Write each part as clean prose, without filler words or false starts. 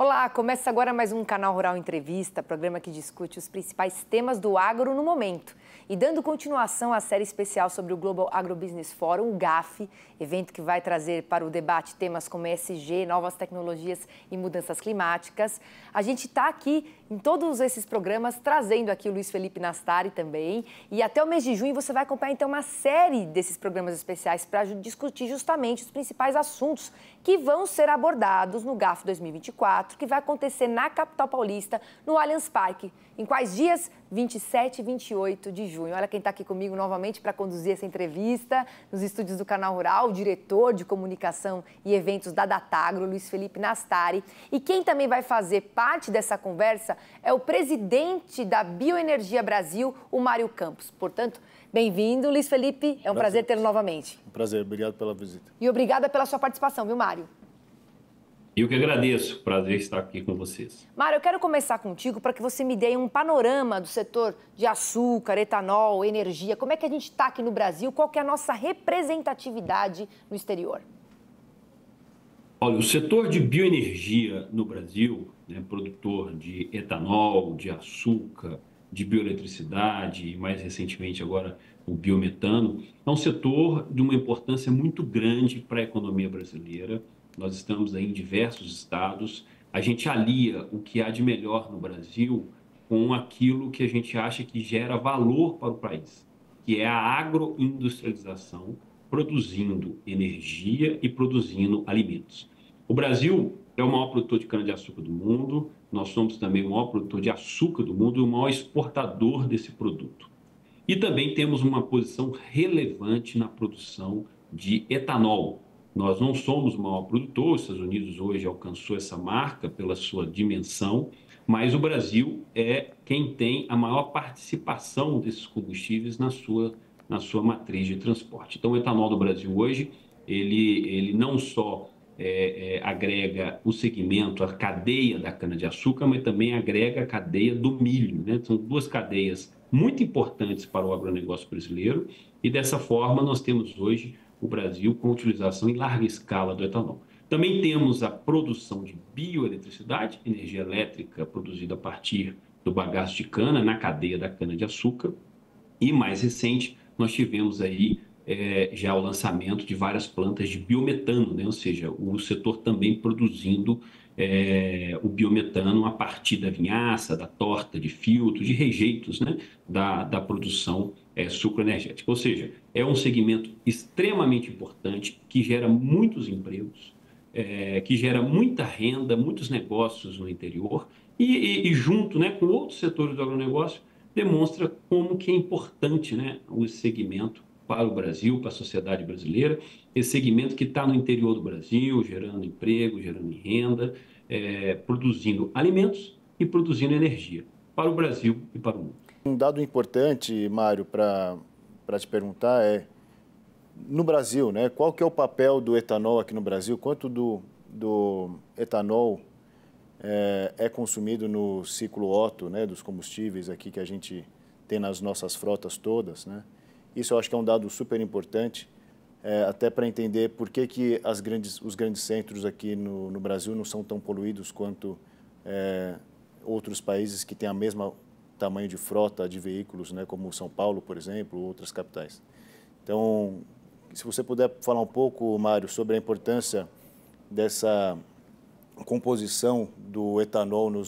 Olá, começa agora mais um Canal Rural Entrevista, programa que discute os principais temas do agro no momento. E dando continuação à série especial sobre o Global Agrobusiness Forum, o GAF, evento que vai trazer para o debate temas como ESG, novas tecnologias e mudanças climáticas. A gente está aqui em todos esses programas trazendo aqui o Luiz Felipe Nastari também. E até o mês de junho você vai acompanhar então uma série desses programas especiais para discutir justamente os principais assuntos que vão ser abordados no GAF 2024, que vai acontecer na capital paulista, no Allianz Parque. Em quais dias? 27 e 28 de junho. Olha quem está aqui comigo novamente para conduzir essa entrevista, nos estúdios do Canal Rural, o diretor de comunicação e eventos da Datagro, Luiz Felipe Nastari. E quem também vai fazer parte dessa conversa é o presidente da Bioenergia Brasil, o Mário Campos. Portanto, bem-vindo, Luiz Felipe. É um prazer tê-lo novamente. Um prazer, obrigado pela visita. E obrigada pela sua participação, viu, Mário? Eu que agradeço, prazer estar aqui com vocês. Mário, eu quero começar contigo para que você me dê um panorama do setor de açúcar, etanol, energia. Como é que a gente está aqui no Brasil? Qual que é a nossa representatividade no exterior? Olha, o setor de bioenergia no Brasil, né, produtor de etanol, de açúcar, de bioeletricidade e mais recentemente agora o biometano, é um setor de uma importância muito grande para a economia brasileira. Nós estamos aí em diversos estados, a gente alia o que há de melhor no Brasil com aquilo que a gente acha que gera valor para o país, que é a agroindustrialização, produzindo energia e produzindo alimentos. O Brasil é o maior produtor de cana-de-açúcar do mundo, nós somos também o maior produtor de açúcar do mundo e o maior exportador desse produto. E também temos uma posição relevante na produção de etanol. Nós não somos o maior produtor, os Estados Unidos hoje alcançou essa marca pela sua dimensão, mas o Brasil é quem tem a maior participação desses combustíveis na sua matriz de transporte. Então, o etanol do Brasil hoje, ele não só agrega o segmento, a cadeia da cana-de-açúcar, mas também agrega a cadeia do milho, né? São duas cadeias muito importantes para o agronegócio brasileiro e, dessa forma, nós temos hoje o Brasil com utilização em larga escala do etanol. Também temos a produção de bioeletricidade, energia elétrica produzida a partir do bagaço de cana na cadeia da cana-de-açúcar. E mais recente, nós tivemos aí já o lançamento de várias plantas de biometano, né? Ou seja, o setor também produzindo o biometano a partir da vinhaça, da torta, de filtro, de rejeitos, né? da produção sucroenergética. Ou seja, é um segmento extremamente importante que gera muitos empregos, que gera muita renda, muitos negócios no interior e junto, né, com outros setores do agronegócio, demonstra como que é importante, né, o segmento para o Brasil, para a sociedade brasileira, esse segmento que está no interior do Brasil, gerando emprego, gerando renda, produzindo alimentos e produzindo energia para o Brasil e para o mundo. Um dado importante, Mário, para te perguntar é, no Brasil, né, qual que é o papel do etanol aqui no Brasil? Quanto do etanol é consumido no ciclo Otto, né, dos combustíveis aqui que a gente tem nas nossas frotas todas, né? Isso eu acho que é um dado super importante, até para entender por que os grandes centros aqui no Brasil não são tão poluídos quanto outros países que têm a mesma tamanho de frota de veículos, né, como São Paulo, por exemplo, ou outras capitais. Então, se você puder falar um pouco, Mário, sobre a importância dessa composição do etanol no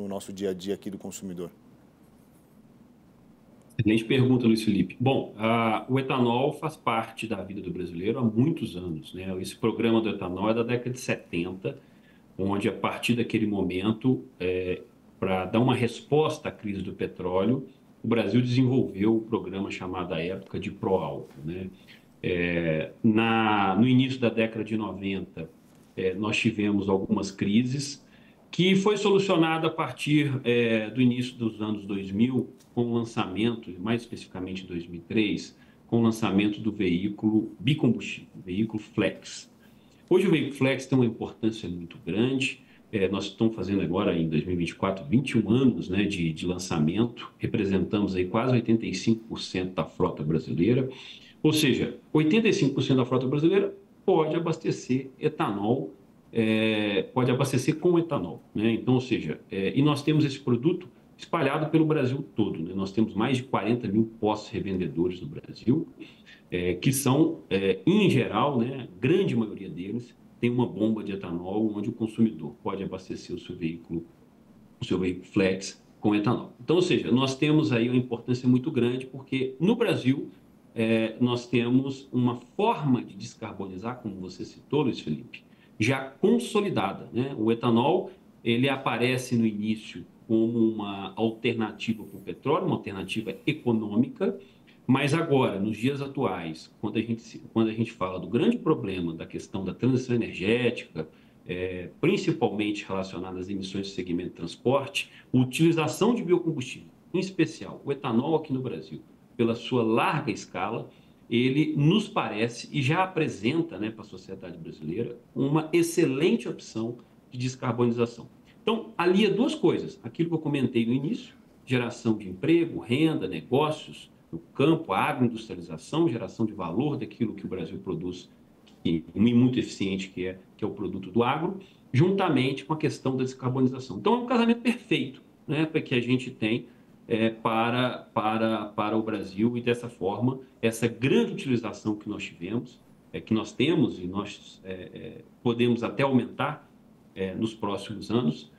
nosso dia a dia aqui do consumidor. Excelente pergunta, Luiz Felipe. Bom, o etanol faz parte da vida do brasileiro há muitos anos, né? Esse programa do etanol é da década de 70, onde a partir daquele momento, para dar uma resposta à crise do petróleo, o Brasil desenvolveu o programa chamado à época de Proálcool, né? No início da década de 90, nós tivemos algumas crises que foi solucionada a partir do início dos anos 2000, com o lançamento, mais especificamente em 2003, com o lançamento do veículo bicombustível, veículo Flex. Hoje o veículo Flex tem uma importância muito grande, nós estamos fazendo agora, em 2024, 21 anos, né, de lançamento, representamos aí quase 85% da frota brasileira, ou seja, 85% da frota brasileira pode abastecer etanol pode abastecer com etanol, né? Então, ou seja, e nós temos esse produto espalhado pelo Brasil todo, né? Nós temos mais de 40 mil postos revendedores no Brasil, que são, em geral, né, a grande maioria deles tem uma bomba de etanol onde o consumidor pode abastecer o seu veículo flex com etanol. Então, ou seja, nós temos aí uma importância muito grande porque no Brasil nós temos uma forma de descarbonizar, como você citou, Luiz Felipe, já consolidada, né? O etanol, ele aparece no início como uma alternativa para o petróleo, uma alternativa econômica, mas agora, nos dias atuais, quando a gente fala do grande problema da questão da transição energética, principalmente relacionada às emissões do segmento de transporte, a utilização de biocombustível, em especial o etanol aqui no Brasil, pela sua larga escala, ele nos parece e já apresenta, né, para a sociedade brasileira uma excelente opção de descarbonização. Então, alia duas coisas, aquilo que eu comentei no início, geração de emprego, renda, negócios no campo, a agroindustrialização, geração de valor daquilo que o Brasil produz, e muito eficiente, que é o produto do agro, juntamente com a questão da descarbonização. Então, é um casamento perfeito, né, que a gente tem para o Brasil, e dessa forma, essa grande utilização que nós tivemos, que nós temos e nós podemos até aumentar nos próximos anos,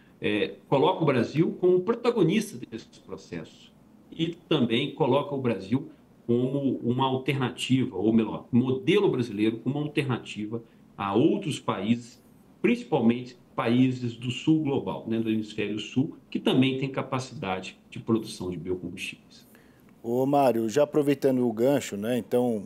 coloca o Brasil como protagonista desses processos e também coloca o Brasil como uma alternativa, ou melhor, modelo brasileiro como uma alternativa a outros países, principalmente países do sul global, né, do hemisfério sul, que também tem capacidade de produção de biocombustíveis. Ô Mário, já aproveitando o gancho, né, então,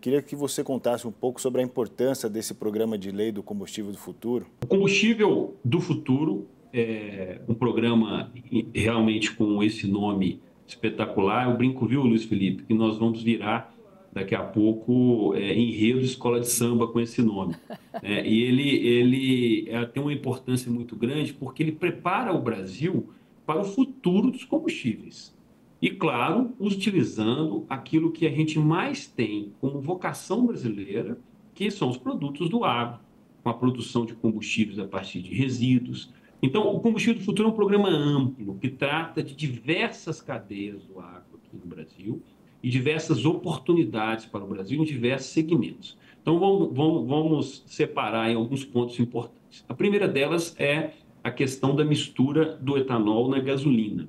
queria que você contasse um pouco sobre a importância desse programa de lei do combustível do futuro. O combustível do futuro é um programa realmente com esse nome espetacular. Eu brinco, viu, Luiz Felipe, que nós vamos virar daqui a pouco enredo de escola de samba com esse nome. E ele tem uma importância muito grande porque ele prepara o Brasil para o futuro dos combustíveis. E, claro, utilizando aquilo que a gente mais tem como vocação brasileira, que são os produtos do agro, com a produção de combustíveis a partir de resíduos. Então, o Combustível do Futuro é um programa amplo que trata de diversas cadeias do agro aqui no Brasil e diversas oportunidades para o Brasil em diversos segmentos. Então, vamos separar em alguns pontos importantes. A primeira delas é a questão da mistura do etanol na gasolina.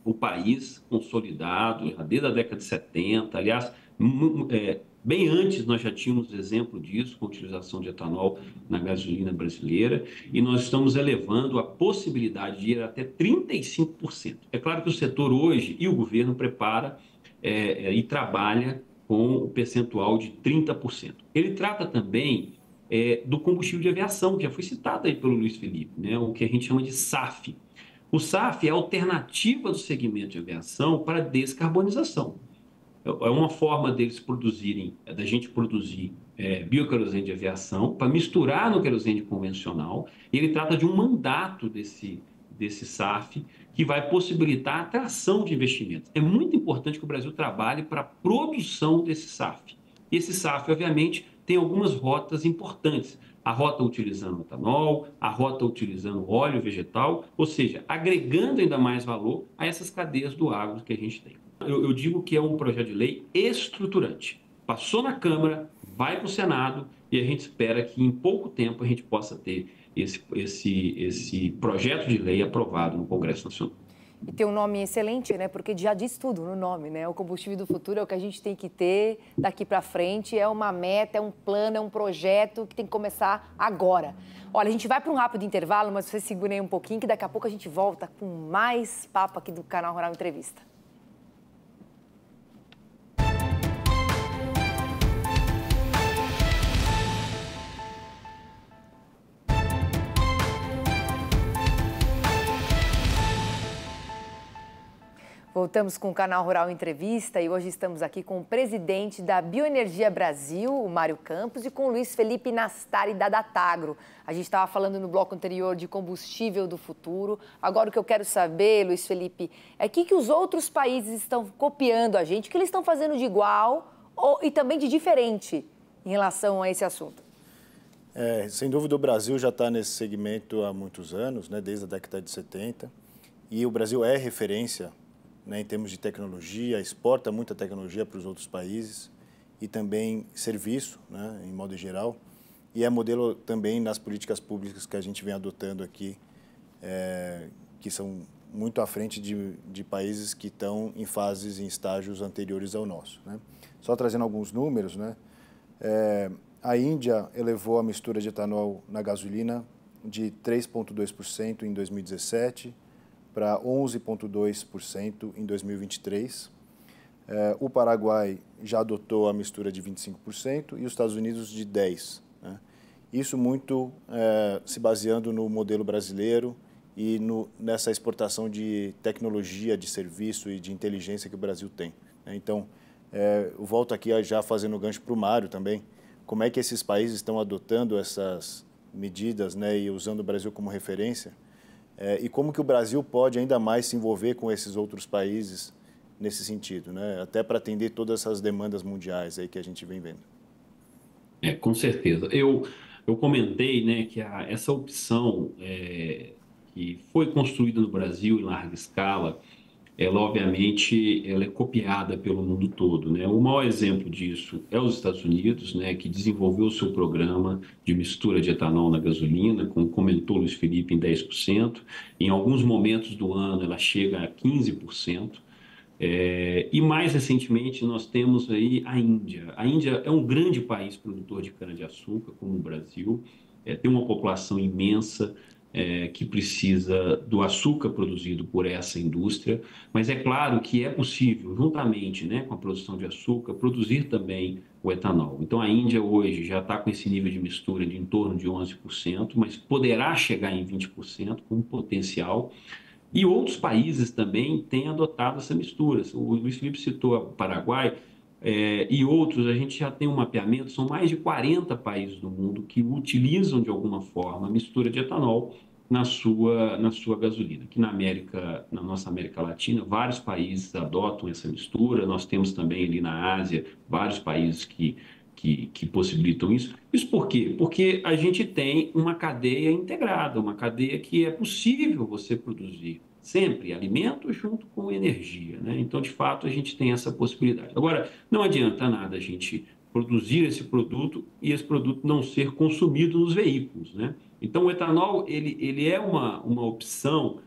O país consolidado, desde a década de 70, aliás, bem antes nós já tínhamos exemplo disso, com a utilização de etanol na gasolina brasileira, e nós estamos elevando a possibilidade de ir até 35%. É claro que o setor hoje e o governo prepara e trabalha com o percentual de 30%. Ele trata também do combustível de aviação, que já foi citado aí pelo Luiz Felipe, né? O que a gente chama de SAF. O SAF é a alternativa do segmento de aviação para a descarbonização. É uma forma deles produzirem, da gente produzir bioquerosene de aviação para misturar no querosene convencional. E ele trata de um mandato desse SAF que vai possibilitar a atração de investimentos. É muito importante que o Brasil trabalhe para a produção desse SAF. E esse SAF, obviamente, tem algumas rotas importantes. A rota utilizando etanol, a rota utilizando óleo vegetal, ou seja, agregando ainda mais valor a essas cadeias do agro que a gente tem. Eu digo que é um projeto de lei estruturante. Passou na Câmara, vai para o Senado e a gente espera que em pouco tempo a gente possa ter esse projeto de lei aprovado no Congresso Nacional. E tem um nome excelente, né? Porque já diz tudo no nome, né? O combustível do futuro é o que a gente tem que ter daqui para frente, é uma meta, é um plano, é um projeto que tem que começar agora. Olha, a gente vai para um rápido intervalo, mas vocês segurem aí um pouquinho que daqui a pouco a gente volta com mais papo aqui do Canal Rural Entrevista. Voltamos com o Canal Rural Entrevista e hoje estamos aqui com o presidente da Bioenergia Brasil, o Mário Campos, e com o Luiz Felipe Nastari, da Datagro. A gente estava falando no bloco anterior de combustível do futuro. Agora o que eu quero saber, Luiz Felipe, é o que os outros países estão copiando a gente, o que eles estão fazendo de igual e também de diferente em relação a esse assunto. Sem dúvida, o Brasil já está nesse segmento há muitos anos, né, desde a década de 70, e o Brasil é referência, né, em termos de tecnologia, exporta muita tecnologia para os outros países e também serviço, né, em modo geral, e é modelo também nas políticas públicas que a gente vem adotando aqui, que são muito à frente de países que estão em fases, em estágios anteriores ao nosso, né. Só trazendo alguns números, né, a Índia elevou a mistura de etanol na gasolina de 3,2% em 2017 para 11,2% em 2023. O Paraguai já adotou a mistura de 25% e os Estados Unidos de 10%. Né? Isso muito se baseando no modelo brasileiro e nessa exportação de tecnologia, de serviço e de inteligência que o Brasil tem. Né? Então, eu volto aqui já fazendo o gancho para o Mário também. Como é que esses países estão adotando essas medidas, né, e usando o Brasil como referência, e como que o Brasil pode ainda mais se envolver com esses outros países nesse sentido, né, até para atender todas essas demandas mundiais aí que a gente vem vendo. Com certeza. Eu comentei, né, que essa opção que foi construída no Brasil em larga escala, ela obviamente ela é copiada pelo mundo todo, né? O maior exemplo disso é os Estados Unidos, né, que desenvolveu o seu programa de mistura de etanol na gasolina, como comentou Luiz Felipe, em 10%. Em alguns momentos do ano ela chega a 15%. E mais recentemente nós temos aí a Índia. A Índia é um grande país produtor de cana-de-açúcar, como o Brasil, tem uma população imensa, que precisa do açúcar produzido por essa indústria, mas é claro que é possível, juntamente, né, com a produção de açúcar, produzir também o etanol. Então a Índia hoje já está com esse nível de mistura de em torno de 11%, mas poderá chegar em 20% com potencial. E outros países também têm adotado essa mistura. O Luiz Felipe citou o Paraguai, e outros, a gente já tem um mapeamento, são mais de 40 países do mundo que utilizam de alguma forma a mistura de etanol na sua gasolina. Aqui na nossa América Latina, vários países adotam essa mistura, nós temos também ali na Ásia vários países que possibilitam isso. Isso por quê? Porque a gente tem uma cadeia integrada, uma cadeia que é possível você produzir sempre alimento junto com energia, né? Então, de fato, a gente tem essa possibilidade. Agora, não adianta nada a gente produzir esse produto e esse produto não ser consumido nos veículos, né? Então, o etanol, ele é uma opção,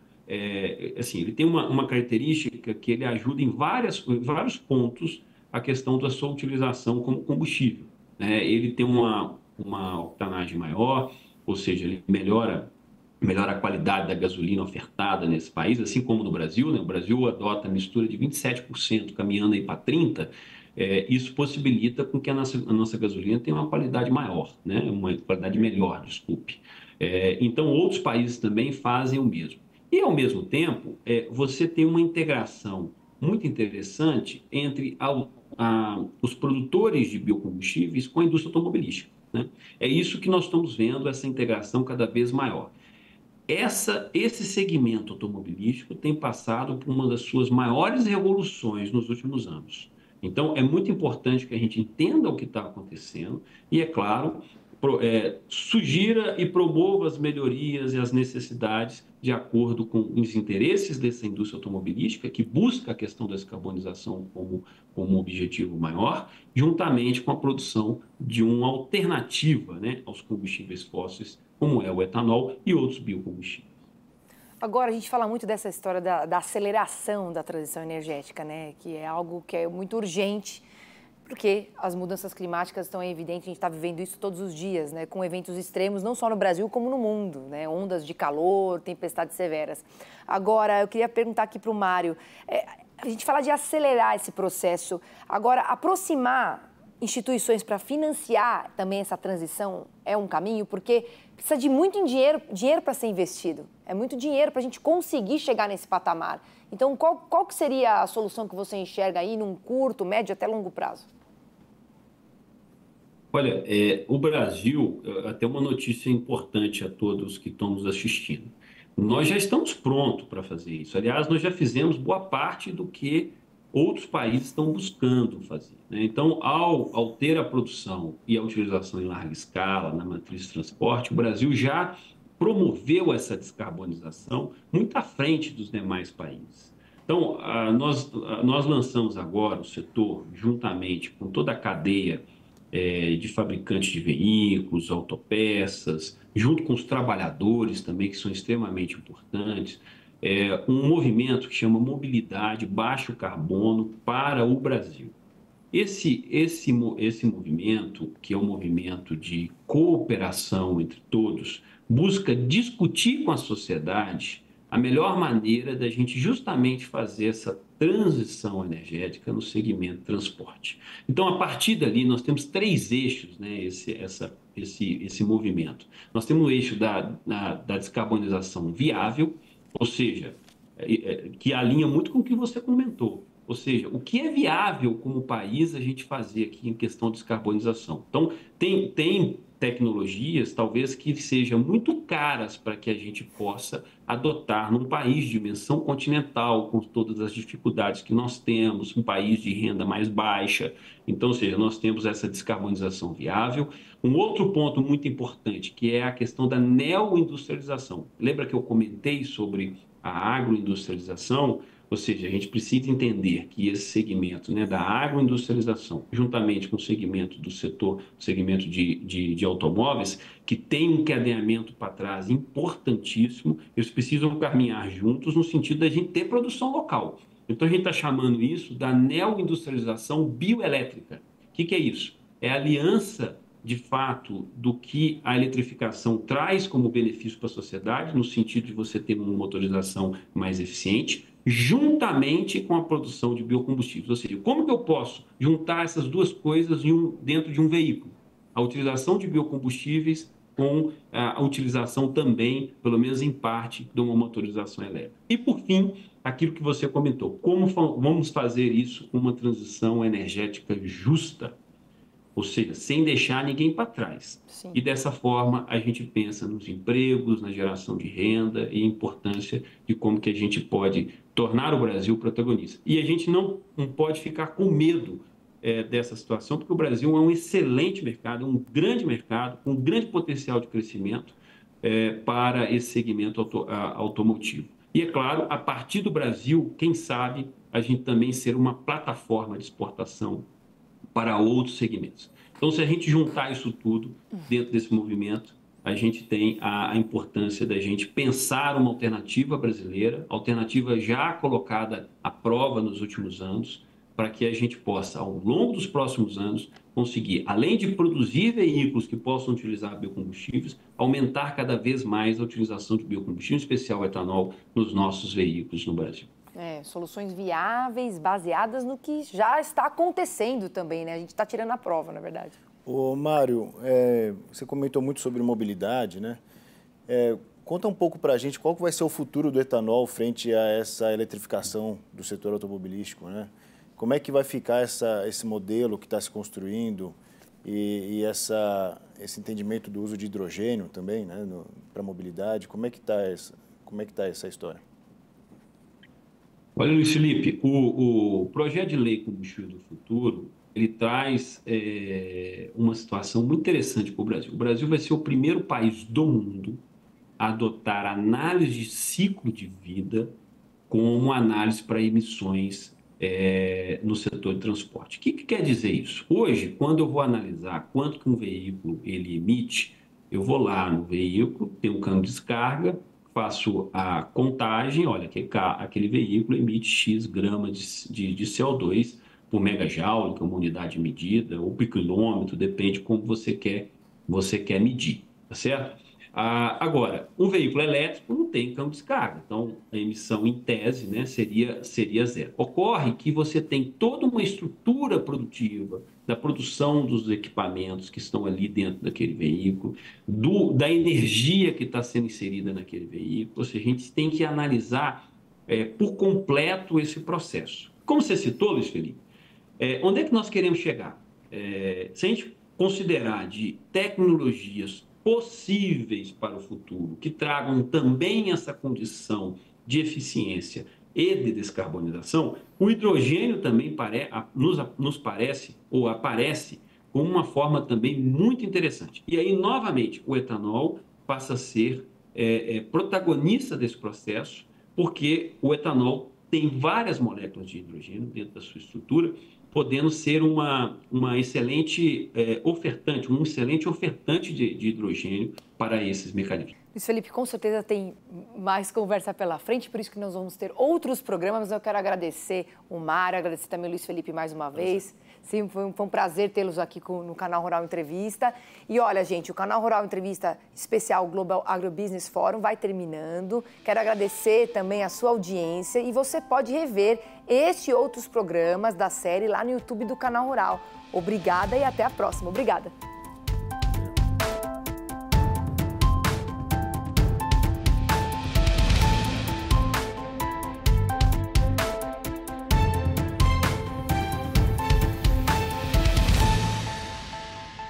assim, ele tem uma característica que ele ajuda em vários pontos a questão da sua utilização como combustível, né? Ele tem uma octanagem maior, ou seja, ele melhora a qualidade da gasolina ofertada nesse país, assim como no Brasil, né? O Brasil adota a mistura de 27%, caminhando aí para 30%. Isso possibilita com que a nossa gasolina tenha uma qualidade maior, né? Uma qualidade melhor, desculpe. Então, outros países também fazem o mesmo. E, ao mesmo tempo, você tem uma integração muito interessante entre os produtores de biocombustíveis com a indústria automobilística, né? É isso que nós estamos vendo, essa integração cada vez maior. Esse segmento automobilístico tem passado por uma das suas maiores revoluções nos últimos anos. Então, é muito importante que a gente entenda o que está acontecendo e, é claro, sugira e promova as melhorias e as necessidades de acordo com os interesses dessa indústria automobilística, que busca a questão da descarbonização como objetivo maior, juntamente com a produção de uma alternativa, né, aos combustíveis fósseis, como é o etanol e outros biocombustíveis. Agora, a gente fala muito dessa história da aceleração da transição energética, né? Que é algo que é muito urgente, porque as mudanças climáticas estão evidentes, a gente está vivendo isso todos os dias, né? Com eventos extremos, não só no Brasil, como no mundo, né? Ondas de calor, tempestades severas. Agora, eu queria perguntar aqui para o Mário, a gente fala de acelerar esse processo, agora, aproximar instituições para financiar também essa transição é um caminho, porque precisa de muito dinheiro para ser investido. É muito dinheiro para a gente conseguir chegar nesse patamar. Então, qual que seria a solução que você enxerga aí num curto, médio até longo prazo? Olha, o Brasil, até uma notícia importante a todos que estão nos assistindo. Nós já estamos prontos para fazer isso. Aliás, nós já fizemos boa parte do que outros países estão buscando fazer, né? Então, ao ter a produção e a utilização em larga escala na matriz de transporte, o Brasil já promoveu essa descarbonização muito à frente dos demais países. Então, nós lançamos agora o setor, juntamente com toda a cadeia de fabricantes de veículos, autopeças, junto com os trabalhadores também, que são extremamente importantes, um movimento que chama Mobilidade Baixo Carbono para o Brasil. Esse movimento, que é um movimento de cooperação entre todos, busca discutir com a sociedade a melhor maneira da gente justamente fazer essa transição energética no segmento transporte. Então, a partir dali, nós temos 3 eixos, né, esse movimento. Nós temos o eixo da descarbonização viável, ou seja, que alinha muito com o que você comentou. Ou seja, o que é viável como país a gente fazer aqui em questão de descarbonização. Então, tem tecnologias, talvez, que sejam muito caras para que a gente possa adotar num país de dimensão continental, com todas as dificuldades que nós temos, um país de renda mais baixa. Então, ou seja, nós temos essa descarbonização viável. Um outro ponto muito importante, que é a questão da neoindustrialização. Lembra que eu comentei sobre a agroindustrialização? Ou seja, a gente precisa entender que esse segmento, né, da agroindustrialização, juntamente com o segmento do setor, segmento de automóveis, que tem um cadeamento para trás importantíssimo, eles precisam caminhar juntos no sentido da gente ter produção local. Então, a gente está chamando isso da neoindustrialização bioelétrica. O que é isso? É a aliança, de fato, do que a eletrificação traz como benefício para a sociedade, no sentido de você ter uma motorização mais eficiente, juntamente com a produção de biocombustíveis. Ou seja, como que eu posso juntar essas duas coisas dentro de um veículo? A utilização de biocombustíveis com a utilização também, pelo menos em parte, de uma motorização elétrica. E, por fim, aquilo que você comentou, como vamos fazer isso com uma transição energética justa? Ou seja, sem deixar ninguém para trás. Sim. E dessa forma a gente pensa nos empregos, na geração de renda e a importância de como que a gente pode tornar o Brasil protagonista. E a gente não pode ficar com medo dessa situação, porque o Brasil é um excelente mercado, um grande mercado, com um grande potencial de crescimento para esse segmento automotivo. E, é claro, a partir do Brasil, quem sabe, a gente também ser uma plataforma de exportação para outros segmentos. Então, se a gente juntar isso tudo dentro desse movimento, a gente tem a importância da gente pensar uma alternativa brasileira, alternativa já colocada à prova nos últimos anos, para que a gente possa, ao longo dos próximos anos, conseguir, além de produzir veículos que possam utilizar biocombustíveis, aumentar cada vez mais a utilização de biocombustível, em especial etanol, nos nossos veículos no Brasil. Soluções viáveis, baseadas no que já está acontecendo também, né? A gente está tirando a prova, na verdade. Ô, Mário, você comentou muito sobre mobilidade, né? Conta um pouco para a gente qual que vai ser o futuro do etanol frente a essa eletrificação do setor automobilístico, né? Como é que vai ficar esse modelo que está se construindo e esse entendimento do uso de hidrogênio também, né, para a mobilidade? Como é que está essa história? Olha, Luiz Felipe, o projeto de lei Combustível do Futuro, ele traz uma situação muito interessante para o Brasil. O Brasil vai ser o primeiro país do mundo a adotar análise de ciclo de vida como análise para emissões no setor de transporte. O que quer dizer isso? Hoje, quando eu vou analisar quanto que um veículo ele emite, eu vou lá no veículo, tem um cano de descarga, faço a contagem, olha, aquele veículo emite X gramas de CO2 por megajoule, que é uma unidade de medida, ou por quilômetro, depende como você quer medir, tá certo? Agora, um veículo elétrico não tem cano de descarga, então a emissão em tese, né, seria zero. Ocorre que você tem toda uma estrutura produtiva da produção dos equipamentos que estão ali dentro daquele veículo, da energia que está sendo inserida naquele veículo, ou seja, a gente tem que analisar por completo esse processo. Como você citou, Luiz Felipe, onde é que nós queremos chegar? Se a gente considerar de tecnologias possíveis para o futuro, que tragam também essa condição de eficiência e de descarbonização, o hidrogênio também nos parece, ou aparece, como uma forma também muito interessante. E aí, novamente, o etanol passa a ser protagonista desse processo, porque o etanol tem várias moléculas de hidrogênio dentro da sua estrutura, podendo ser uma excelente ofertante, um excelente ofertante de hidrogênio para esses mecanismos. Luiz Felipe, com certeza tem mais conversa pela frente, por isso que nós vamos ter outros programas, mas eu quero agradecer o Mário, agradecer também o Luiz Felipe mais uma vez. Sim, foi um prazer tê-los aqui no Canal Rural Entrevista. E olha, gente, o Canal Rural Entrevista especial Global Agrobusiness Forum vai terminando. Quero agradecer também a sua audiência e você pode rever este e outros programas da série lá no YouTube do Canal Rural. Obrigada e até a próxima. Obrigada.